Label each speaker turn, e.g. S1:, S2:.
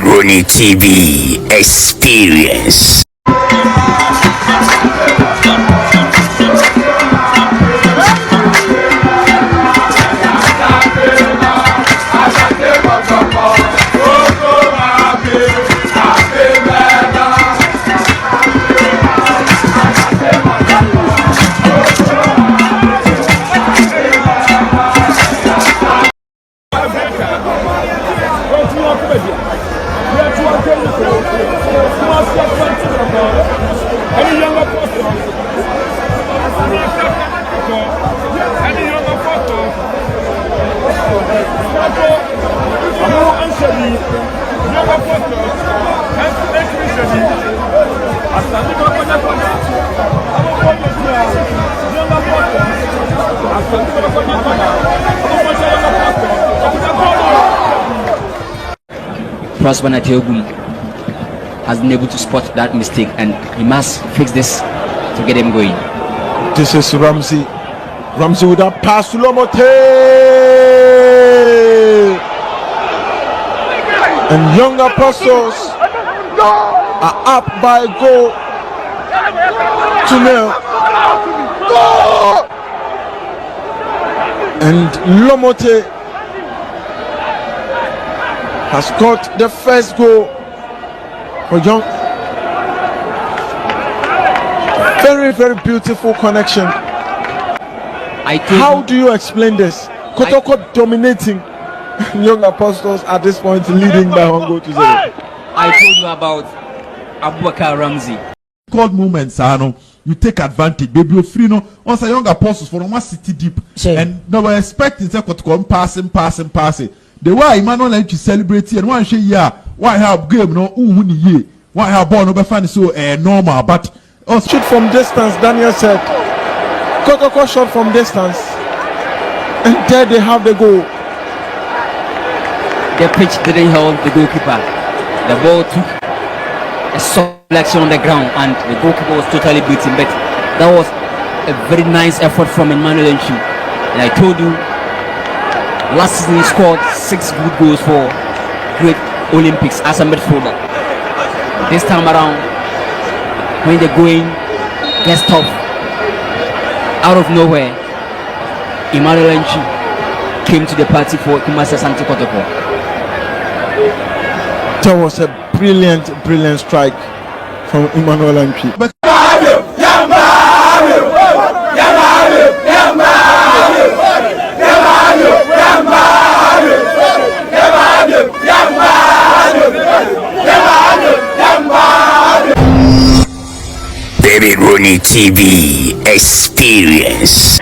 S1: Rooney TV Experience.
S2: Prosper Natiogun has been able to spot that mistake, and he must fix this to get him going.
S3: This is Ramsey. Ramsey with that pass to Lomote. And Young Apostles are up by a goal to nil. And Lomote has got the first goal for Young. Very, very beautiful connection. How do you explain this? Kotoko dominating Young Apostles at this point, leading by 1 goal to 0.
S2: I told you about Abubakar Ramsey.
S4: Cold moments, you take advantage. Baby, you're free, no. Once a Young Apostles for one city deep, and they were expecting Kotoko passing. The way Emmanuel like to celebrate and one say why have game no ye why have ball no be funny so normal, but
S3: shoot from distance. Daniel said Kotoko shot from distance, and there they have the goal.
S2: The pitch didn't hold the goalkeeper. The ball took a selection on the ground, and the goalkeeper was totally beaten. But that was a very nice effort from Emmanuel Enchi. And I told you, last season he scored 6 good goals for Great Olympics as a midfielder. This time around, when the going gets tough, out of nowhere, Emmanuel Enchi came to the party for Asante kotoko.
S3: That was a brilliant strike from Emmanuel Enchi. But
S1: Rooney TV Experience.